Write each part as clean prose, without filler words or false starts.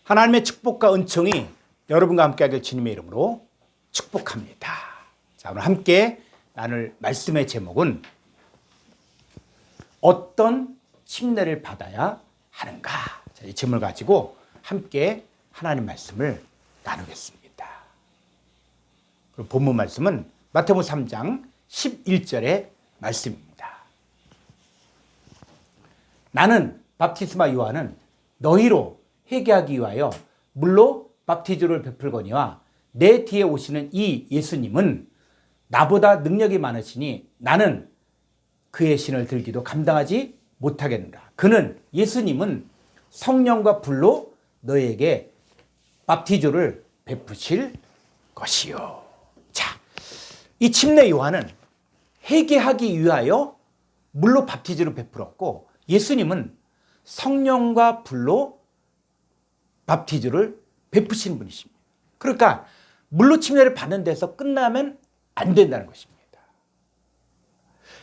하나님의 축복과 은총이 여러분과 함께하길 주님의 이름으로 축복합니다. 자, 오늘 함께 나눌 말씀의 제목은 어떤 침례를 받아야 하는가? 자, 이 제목을 가지고 함께 하나님 말씀을 나누겠습니다. 그리고 본문 말씀은 마태복음 3장 11절의 말씀입니다. 나는 바프티스마 요한은 너희로 회개하기 위하여 물로 밥티즈를 베풀거니와 내 뒤에 오시는 이 예수님은 나보다 능력이 많으시니 나는 그의 신을 들기도 감당하지 못하겠노라. 그는 예수님은 성령과 불로 너희에게 밥티즈를 베푸실 것이요. 자, 이 침례 요한은 회개하기 위하여 물로 밥티즈를 베풀었고 예수님은 성령과 불로 밥티즈를 베푸신 분이십니다. 그러니까 물로 침례를 받는 데서 끝나면 안 된다는 것입니다.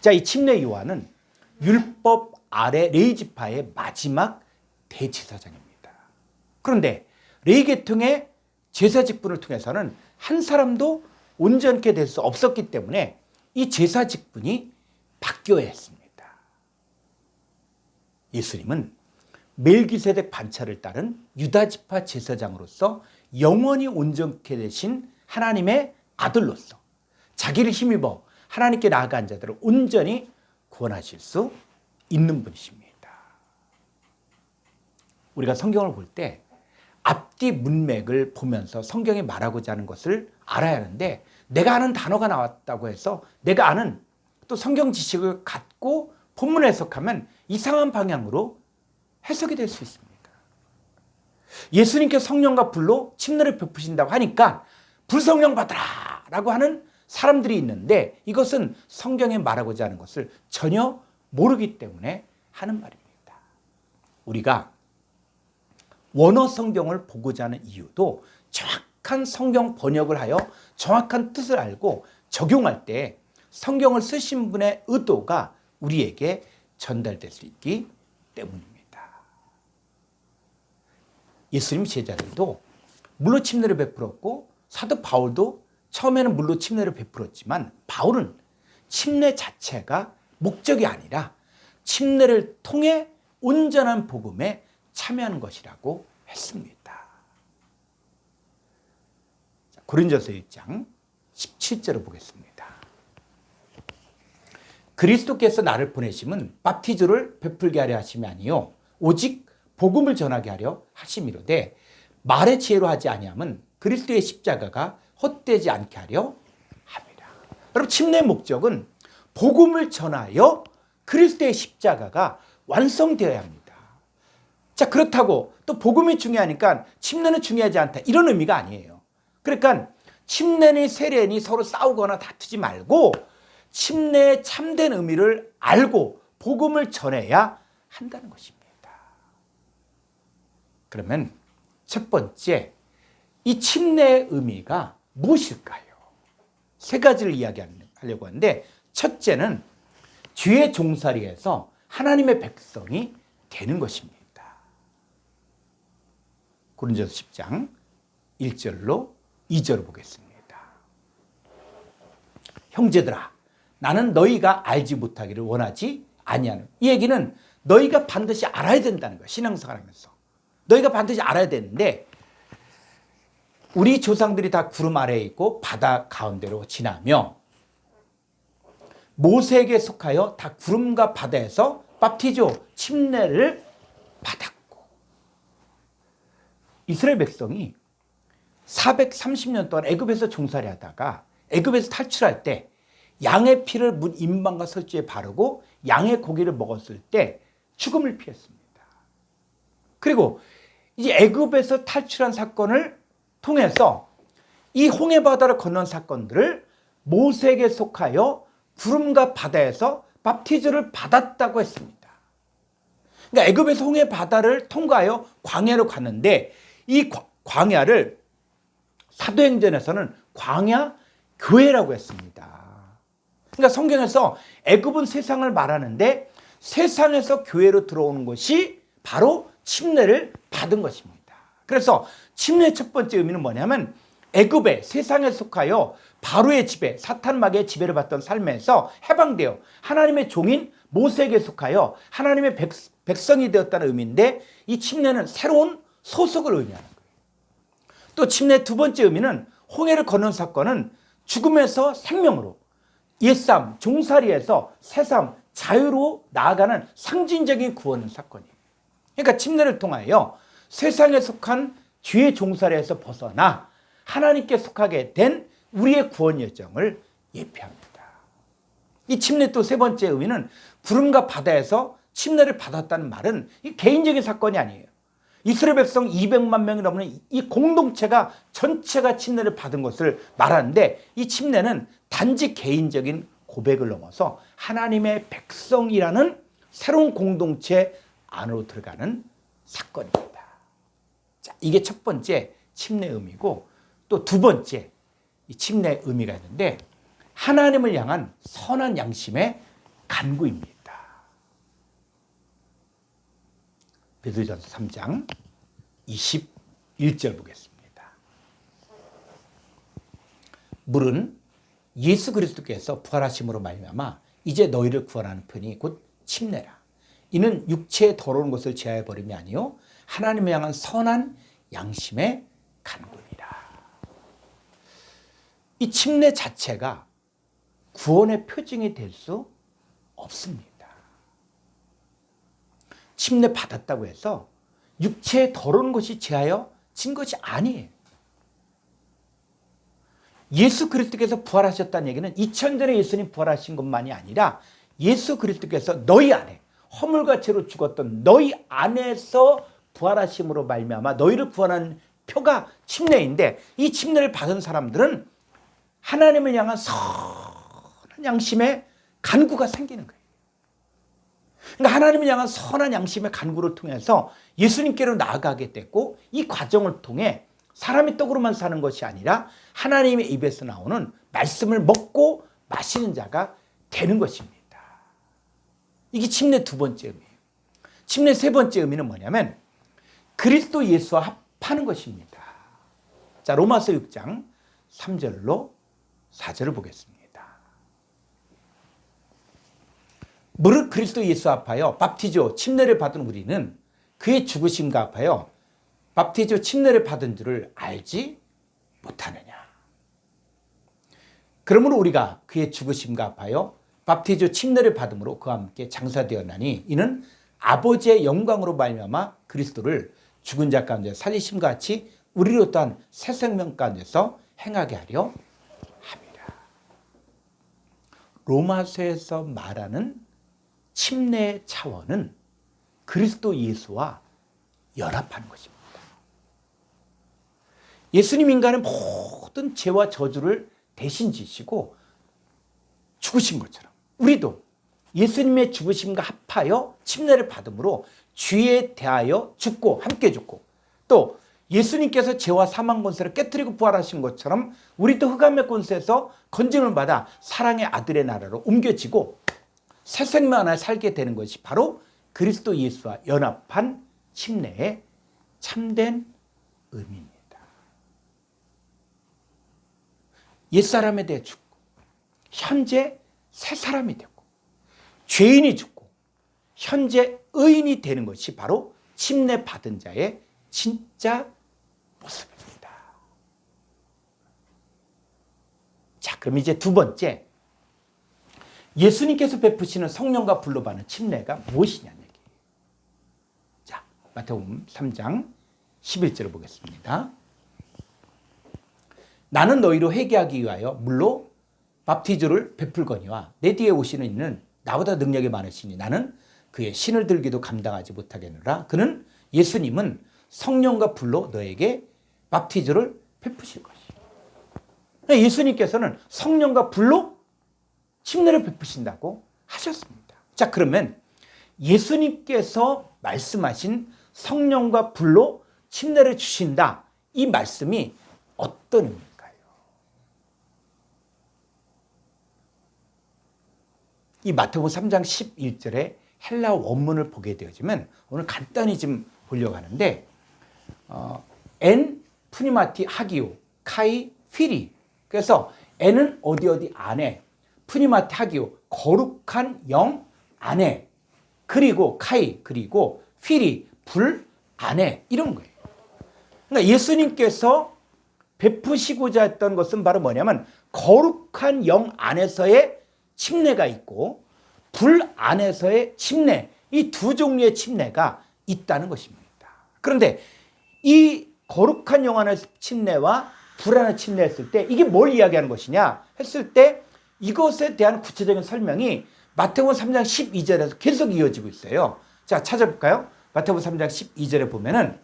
자, 이 침례 요한은 율법 아래 레위 지파의 마지막 대제사장입니다. 그런데 레위 계통의 제사 직분을 통해서는 한 사람도 온전케 될 수 없었기 때문에 이 제사 직분이 바뀌어야 했습니다. 예수님은 멜기세덱 반차를 따른 유다 지파 제사장으로서 영원히 온전케 되신 하나님의 아들로서 자기를 힘입어 하나님께 나아간 자들을 온전히 구원하실 수 있는 분이십니다. 우리가 성경을 볼 때 앞뒤 문맥을 보면서 성경이 말하고자 하는 것을 알아야 하는데 내가 아는 단어가 나왔다고 해서 내가 아는 또 성경 지식을 갖고 본문을 해석하면 이상한 방향으로 해석이 될 수 있습니다. 예수님께서 성령과 불로 침례를 베푸신다고 하니까 불성령 받으라 라고 하는 사람들이 있는데 이것은 성경에 말하고자 하는 것을 전혀 모르기 때문에 하는 말입니다. 우리가 원어 성경을 보고자 하는 이유도 정확한 성경 번역을 하여 정확한 뜻을 알고 적용할 때 성경을 쓰신 분의 의도가 우리에게 전달될 수 있기 때문입니다. 예수님 제자들도 물로 침례를 베풀었고 사도 바울도 처음에는 물로 침례를 베풀었지만 바울은 침례 자체가 목적이 아니라 침례를 통해 온전한 복음에 참여하는 것이라고 했습니다. 고린도서 1장 17절을 보겠습니다. 그리스도께서 나를 보내심은 밥티즈를 베풀게 하려 하심이 아니요 오직 복음을 전하게 하려 하심이로되 말의 지혜로 하지 아니함은 그리스도의 십자가가 헛되지 않게 하려 함이라. 여러분 침례의 목적은 복음을 전하여 그리스도의 십자가가 완성되어야 합니다. 자, 그렇다고 또 복음이 중요하니까 침례는 중요하지 않다 이런 의미가 아니에요. 그러니까 침례니 세례니 서로 싸우거나 다투지 말고 침례의 참된 의미를 알고 복음을 전해야 한다는 것입니다. 그러면 첫 번째, 이 침례의 의미가 무엇일까요? 세 가지를 이야기하려고 하는데 첫째는 죄의 종살이에서 하나님의 백성이 되는 것입니다. 고린도서 10장 1절로 2절을 보겠습니다. 형제들아, 나는 너희가 알지 못하기를 원하지 아니하는. 이 얘기는 너희가 반드시 알아야 된다는 거예요. 신앙생활하면서. 너희가 반드시 알아야 되는데 우리 조상들이 다 구름 아래에 있고 바다 가운데로 지나며 모세에게 속하여 다 구름과 바다에서 밥티조 침례를 받았고 이스라엘 백성이 430년 동안 애굽에서 종살이 하다가 애굽에서 탈출할 때 양의 피를 문 임방과 설주에 바르고 양의 고기를 먹었을 때 죽음을 피했습니다. 그리고 이제 애굽에서 탈출한 사건을 통해서 이 홍해 바다를 건넌 사건들을 모세에게 속하여 구름과 바다에서 밥티즈를 받았다고 했습니다. 그러니까 애굽에서 홍해 바다를 통과하여 광야로 갔는데 이 광야를 사도행전에서는 광야 교회라고 했습니다. 그러니까 성경에서 애굽은 세상을 말하는데 세상에서 교회로 들어오는 것이 바로 침례를 받은 것입니다. 그래서 침례의 첫 번째 의미는 뭐냐면 애굽의 세상에 속하여 바로의 지배, 사탄 마귀의 지배를 받던 삶에서 해방되어 하나님의 종인 모세에게 속하여 하나님의 백성이 되었다는 의미인데, 이 침례는 새로운 소속을 의미하는 거예요. 또 침례의 두 번째 의미는 홍해를 건넌 사건은 죽음에서 생명으로, 옛삶, 종살이에서 새삼, 자유로 나아가는 상징적인 구원 사건이에요. 그러니까 침례를 통하여 세상에 속한 죄의 종살이에서 벗어나 하나님께 속하게 된 우리의 구원 여정을 예표합니다. 이 침례 또 세 번째 의미는 구름과 바다에서 침례를 받았다는 말은 이 개인적인 사건이 아니에요. 이스라엘 백성 200만 명이 넘는 이 공동체가 전체가 침례를 받은 것을 말하는데, 이 침례는 단지 개인적인 고백을 넘어서 하나님의 백성이라는 새로운 공동체 안으로 들어가는 사건입니다. 자, 이게 첫 번째 침례 의미고, 또 두 번째 이 침례 의미가 있는데, 하나님을 향한 선한 양심의 간구입니다. 베드로전서 3장 21절 보겠습니다. 물은 예수 그리스도께서 부활하심으로 말미암아 이제 너희를 구원하는 편이 곧 침례라. 이는 육체의 더러운 것을 제하여 버림이 아니요 하나님을 향한 선한 양심의 간구니라. 이 침례 자체가 구원의 표징이 될 수 없습니다. 침례 받았다고 해서 육체의 더러운 것이 제하여 진 것이 아니에요. 예수 그리스도께서 부활하셨다는 얘기는 2000년 전에 예수님 부활하신 것만이 아니라 예수 그리스도께서 너희 안에 허물과 죄로 죽었던 너희 안에서 부활하심으로 말미암아 너희를 구원하는 표가 침례인데, 이 침례를 받은 사람들은 하나님을 향한 선한 양심의 간구가 생기는 거예요. 그러니까 하나님을 향한 선한 양심의 간구를 통해서 예수님께로 나아가게 됐고, 이 과정을 통해 사람이 떡으로만 사는 것이 아니라 하나님의 입에서 나오는 말씀을 먹고 마시는 자가 되는 것입니다. 이게 침례 두 번째 의미예요. 침례 세 번째 의미는 뭐냐면 그리스도 예수와 합하는 것입니다. 자, 로마서 6장 3절로 4절을 보겠습니다. 무릇 그리스도 예수 합하여 밥티조 침례를 받은 우리는 그의 죽으심과 합하여 밥티조 침례를 받은 줄을 알지 못하느냐. 그러므로 우리가 그의 죽으심과 합하여 밥티조 침례를 받음으로 그와 함께 장사되었나니 이는 아버지의 영광으로 말미암아 그리스도를 죽은 자 가운데 살리심과 같이 우리로 또한 새 생명 가운데서 행하게 하려 함이라. 로마서에서 말하는 침례의 차원은 그리스도 예수와 연합하는 것입니다. 예수님 인간의 모든 죄와 저주를 대신 지시고 죽으신 것처럼 우리도 예수님의 죽으심과 합하여 침례를 받음으로 죄에 대하여 죽고 함께 죽고, 또 예수님께서 죄와 사망 권세를 깨뜨리고 부활하신 것처럼 우리도 흑암의 권세에서 건짐을 받아 사랑의 아들의 나라로 옮겨지고 새 생명 안에 살게 되는 것이 바로 그리스도 예수와 연합한 침례의 참된 의미입니다. 옛사람에 대해 죽고 현재 새 사람이 되고 죄인이 죽고 현재 의인이 되는 것이 바로 침례 받은 자의 진짜 모습입니다. 자, 그럼 이제 두 번째, 예수님께서 베푸시는 성령과 불로 받는 침례가 무엇이냐는 얘기예요. 자, 마태복음 3장 11절을 보겠습니다. 나는 너희로 회개하기 위하여 물로 밥티조를 베풀거니와 내 뒤에 오시는 이는 나보다 능력이 많으시니 나는 그의 신을 들기도 감당하지 못하겠노라. 그는 예수님은 성령과 불로 너에게 밥티조를 베푸실 것이에요. 예수님께서는 성령과 불로 침례를 베푸신다고 하셨습니다. 자, 그러면 예수님께서 말씀하신 성령과 불로 침례를 주신다, 이 말씀이 어떤 의미일까요? 이 마태복음 3장 11절에 헬라 원문을 보게 되어지면 오늘 간단히 좀 보려고 하는데, 엔 푸니마티 하기오 카이 피리. 그래서 엔은 어디 안에, 푸니마티 하기오 거룩한 영 안에, 그리고 카이 그리고 피리 불 안에, 이런 거예요. 그러니까 예수님께서 베푸시고자 했던 것은 바로 뭐냐면 거룩한 영 안에서의 침례가 있고 불 안에서의 침례, 이 두 종류의 침례가 있다는 것입니다. 그런데 이 거룩한 영 안에서 침례와 불 안에 침례했을 때 이게 뭘 이야기하는 것이냐 했을 때 이것에 대한 구체적인 설명이 마태복음 3장 12절에서 계속 이어지고 있어요. 자, 찾아볼까요? 마태복음 3장 12절에 보면은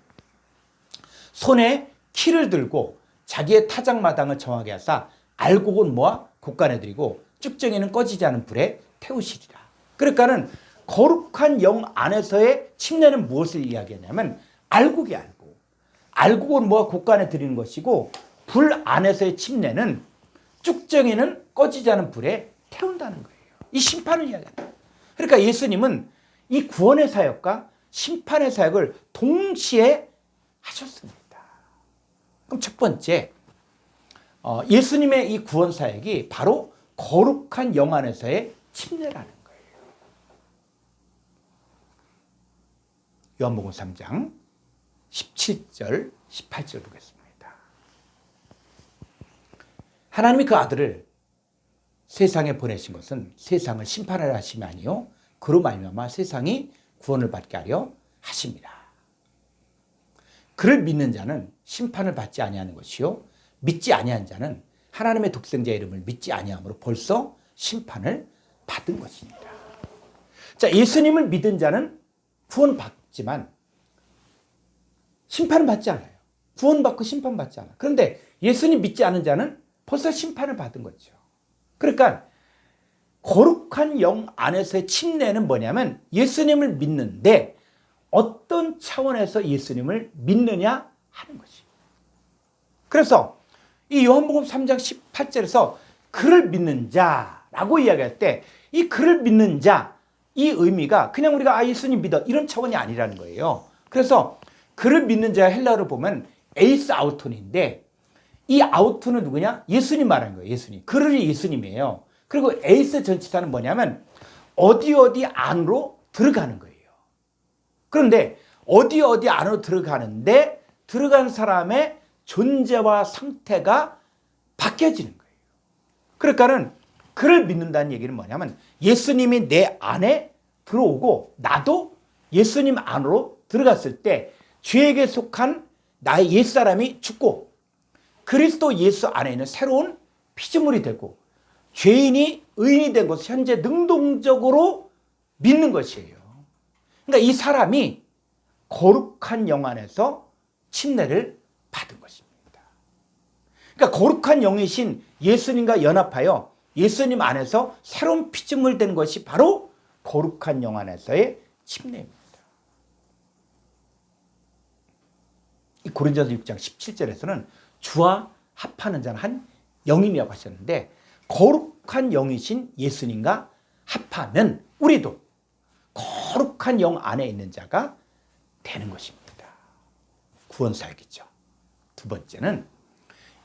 손에 키를 들고 자기의 타작마당을 정하게 하사 알곡은 모아 곡간에 들이고 쭉정이는 꺼지지 않은 불에 태우시리라. 그러니까는 거룩한 영 안에서의 침례는 무엇을 이야기하냐면 알곡이 알곡은 모아 곡간에 들이는 것이고 불 안에서의 침례는 쭉정이는 꺼지지 않은 불에 태운다는 거예요. 이 심판을 이야기한다. 그러니까 예수님은 이 구원의 사역과 심판의 사역을 동시에 하셨습니다. 그럼 첫 번째, 예수님의 이 구원 사역이 바로 거룩한 영 안에서의 침례라는 거예요. 요한복음 3장 17절, 18절 보겠습니다. 하나님이 그 아들을 세상에 보내신 것은 세상을 심판하려 하심이 아니요 그로 말미암아 세상이 구원을 받게 하려 하심이라. 그를 믿는 자는 심판을 받지 아니하는 것이요 믿지 아니한 자는 하나님의 독생자 이름을 믿지 아니함으로 벌써 심판을 받은 것입니다. 자, 예수님을 믿은 자는 구원받지만 심판을 받지 않아요. 구원받고 심판받지 않아요. 그런데 예수님 믿지 않은 자는 벌써 심판을 받은 거죠. 그러니까 거룩한 영 안에서의 침례는 뭐냐면 예수님을 믿는데 어떤 차원에서 예수님을 믿느냐 하는 것이에요. 그래서 이 요한복음 3장 18절에서 그를 믿는 자라고 이야기할 때 이 그를 믿는 자, 이 의미가 그냥 우리가 예수님 믿어 이런 차원이 아니라는 거예요. 그래서 그를 믿는 자 헬라어로 보면 에이스 아우톤인데 이 아우톤은 누구냐? 예수님 말하는 거예요. 예수님. 그를 예수님이에요. 그리고 에이스 전치사는 뭐냐면 어디 안으로 들어가는 거예요. 그런데 어디 안으로 들어가는데 들어간 사람의 존재와 상태가 바뀌어지는 거예요. 그러니까는 그를 믿는다는 얘기는 뭐냐면 예수님이 내 안에 들어오고 나도 예수님 안으로 들어갔을 때 죄에게 속한 나의 옛사람이 죽고 그리스도 예수 안에 있는 새로운 피조물이 되고 죄인이 의인이 된 것을 현재 능동적으로 믿는 것이에요. 그러니까 이 사람이 거룩한 영 안에서 침례를 받은 것입니다. 그러니까 거룩한 영이신 예수님과 연합하여 예수님 안에서 새로운 피조물 된 것이 바로 거룩한 영 안에서의 침례입니다. 이 고린도서 6장 17절에서는 주와 합하는 자는 한 영이라고 하셨는데 거룩한 영이신 예수님과 합하면 우리도 거룩한 영 안에 있는 자가 되는 것입니다. 구원 사역이죠. 두 번째는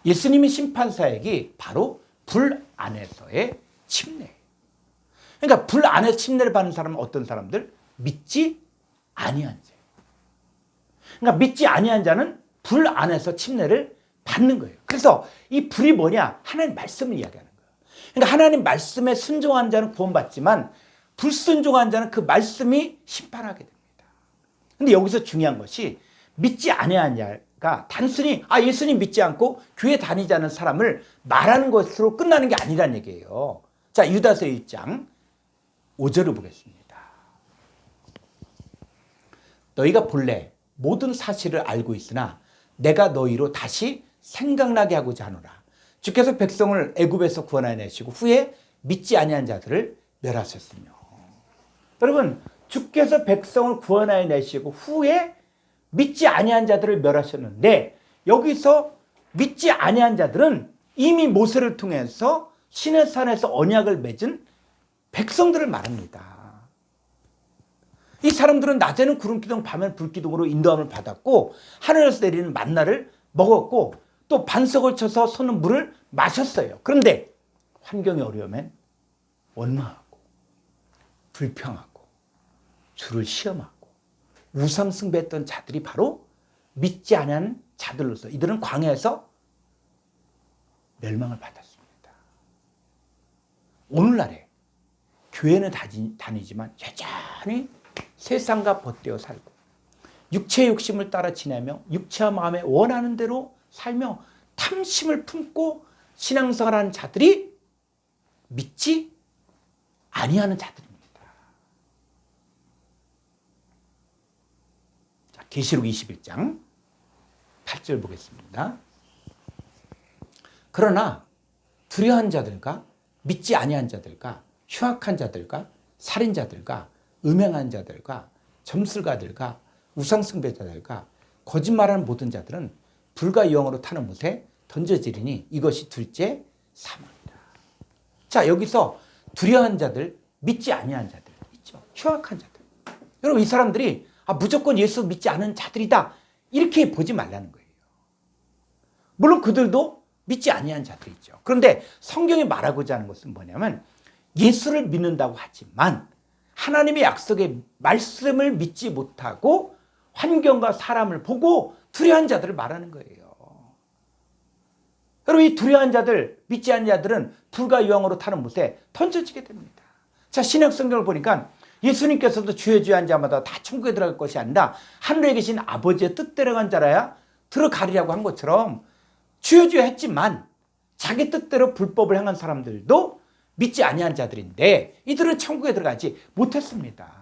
예수님의 심판 사역이 바로 불 안에서의 침례. 그러니까 불 안에서 침례를 받는 사람은 어떤 사람들? 믿지 아니한 자. 그러니까 믿지 아니한 자는 불 안에서 침례를 받는 거예요. 그래서 이 불이 뭐냐? 하나님 말씀을 이야기하는 거예요. 그러니까 하나님 말씀에 순종한 자는 구원받지만 불순종한 자는 그 말씀이 심판하게 됩니다. 근데 여기서 중요한 것이 믿지 아니한 자가 단순히 예수님 믿지 않고 교회 다니지 않는 사람을 말하는 것으로 끝나는 게 아니란 얘기예요. 자, 유다서 1장 5절을 보겠습니다. 너희가 본래 모든 사실을 알고 있으나 내가 너희로 다시 생각나게 하고자 하노라. 주께서 백성을 애굽에서 구원하여 내시고 후에 믿지 아니한 자들을 멸하셨으며. 여러분, 주께서 백성을 구원하여 내시고 후에 믿지 아니한 자들을 멸하셨는데 여기서 믿지 아니한 자들은 이미 모세를 통해서 시내산에서 언약을 맺은 백성들을 말합니다. 이 사람들은 낮에는 구름기둥, 밤에는 불기둥으로 인도함을 받았고 하늘에서 내리는 만나를 먹었고 또 반석을 쳐서 솟는 물을 마셨어요. 그런데 환경이 어려우면 원망하고 불평하고 주를 시험하고 우상 숭배했던 자들이 바로 믿지 않은 자들로서 이들은 광야에서 멸망을 받았습니다. 오늘날에 교회는 다니지만 여전히 세상과 벗되어 살고 육체의 욕심을 따라 지내며 육체와 마음에 원하는 대로 살며 탐심을 품고 신앙생활을 하는 자들이 믿지 아니하는 자들입니다. 자, 계시록 21장 8절 보겠습니다. 그러나 두려워한 자들과 믿지 아니한 자들과 흉악한 자들과 살인자들과 음행한 자들과 점술가들과 우상숭배자들과 거짓말하는 모든 자들은 불과 유황으로 타는 못에 던져지리니 이것이 둘째 사망이다. 자, 여기서 두려워한 자들, 믿지 아니한 자들 있죠. 흉악한 자들. 여러분, 이 사람들이 무조건 예수 믿지 않은 자들이다 이렇게 보지 말라는 거예요. 물론 그들도 믿지 아니한 자들이 있죠. 그런데 성경이 말하고자 하는 것은 뭐냐면 예수를 믿는다고 하지만 하나님의 약속의 말씀을 믿지 못하고 환경과 사람을 보고 두려워한 자들을 말하는 거예요. 여러분, 이 두려워한 자들, 믿지 않는 자들은 불과 유황으로 타는 못에 던져지게 됩니다. 자, 신약 성경을 보니까 예수님께서도 주의 주의 한 자마다 다 천국에 들어갈 것이 아니라 하늘에 계신 아버지의 뜻대로 간 자라야 들어가리라고 한 것처럼 주의 주의 했지만 자기 뜻대로 불법을 행한 사람들도 믿지 아니한 자들인데 이들은 천국에 들어가지 못했습니다.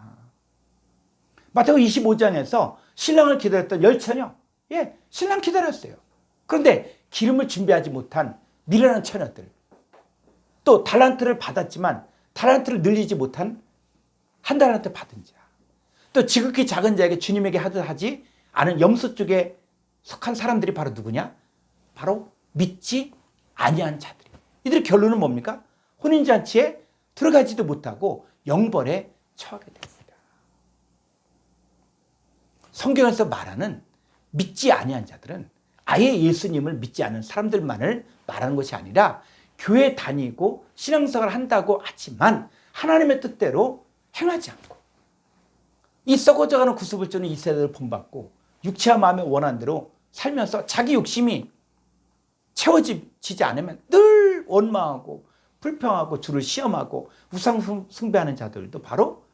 마태복음 25장에서 신랑을 기다렸던 열처녀, 신랑 기다렸어요. 그런데 기름을 준비하지 못한 미련한 처녀들, 또 달란트를 받았지만 달란트를 늘리지 못한 한 달란트 받은 자, 또 지극히 작은 자에게 주님에게 하듯 하지 않은 염소 쪽에 속한 사람들이 바로 누구냐? 바로 믿지 아니한 자들이. 이들의 결론은 뭡니까? 혼인잔치에 들어가지도 못하고 영벌에 처하게 됩니다. 성경에서 말하는 믿지 아니한 자들은 아예 예수님을 믿지 않은 사람들만을 말하는 것이 아니라 교회 다니고 신앙생활을 한다고 하지만 하나님의 뜻대로 행하지 않고 이 썩어져가는 구습을 주는 이 세대를 본받고 육체와 마음의 원하는 대로 살면서 자기 욕심이 채워지지 않으면 늘 원망하고 불평하고 주를 시험하고 우상 숭배하는 자들도 바로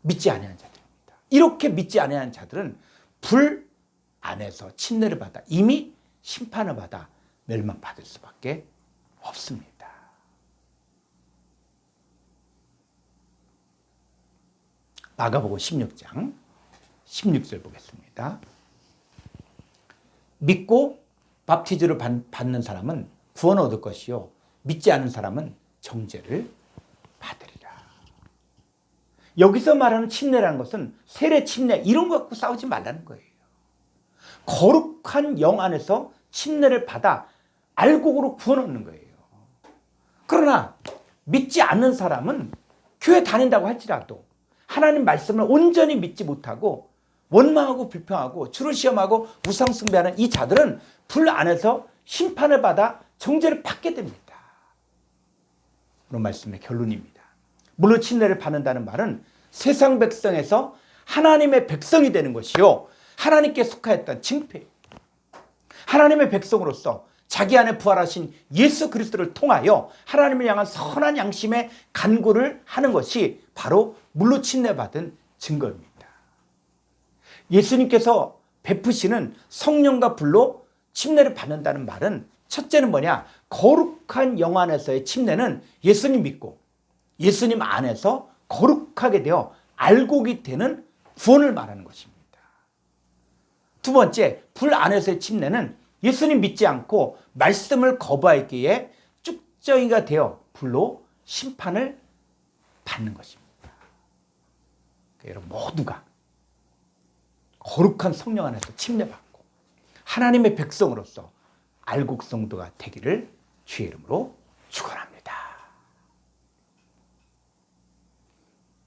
믿지 아니하는 자들입니다. 이렇게 믿지 아니하는 자들은 불 안에서 침례를 받아 이미 심판을 받아 멸망받을 수밖에 없습니다. 마가복음 16장 16절 보겠습니다. 믿고 밥티즈를 받는 사람은 구원을 얻을 것이요 믿지 않은 사람은 정죄를 받으리라. 여기서 말하는 침례라는 것은 세례 침례 이런 거 갖고 싸우지 말라는 거예요. 거룩한 영 안에서 침례를 받아 알곡으로 구원 얻는 거예요. 그러나 믿지 않는 사람은 교회 다닌다고 할지라도 하나님 말씀을 온전히 믿지 못하고 원망하고 불평하고 주를 시험하고 우상 숭배하는 이 자들은 불 안에서 심판을 받아 정죄를 받게 됩니다. 그런 말씀의 결론입니다. 물로 침례를 받는다는 말은 세상 백성에서 하나님의 백성이 되는 것이요 하나님께 속하였던 징표, 하나님의 백성으로서 자기 안에 부활하신 예수 그리스도를 통하여 하나님을 향한 선한 양심의 간구를 하는 것이 바로 물로 침례받은 증거입니다. 예수님께서 베푸시는 성령과 불로 침례를 받는다는 말은 첫째는 뭐냐? 거룩한 영 안에서의 침례는 예수님 믿고 예수님 안에서 거룩하게 되어 알곡이 되는 구원을 말하는 것입니다. 두 번째, 불 안에서의 침례는 예수님 믿지 않고 말씀을 거부하기에 쭉정이가 되어 불로 심판을 받는 것입니다. 여러분 모두가 거룩한 성령 안에서 침례받고 하나님의 백성으로서 알곡 성도가 되기를 주의 이름으로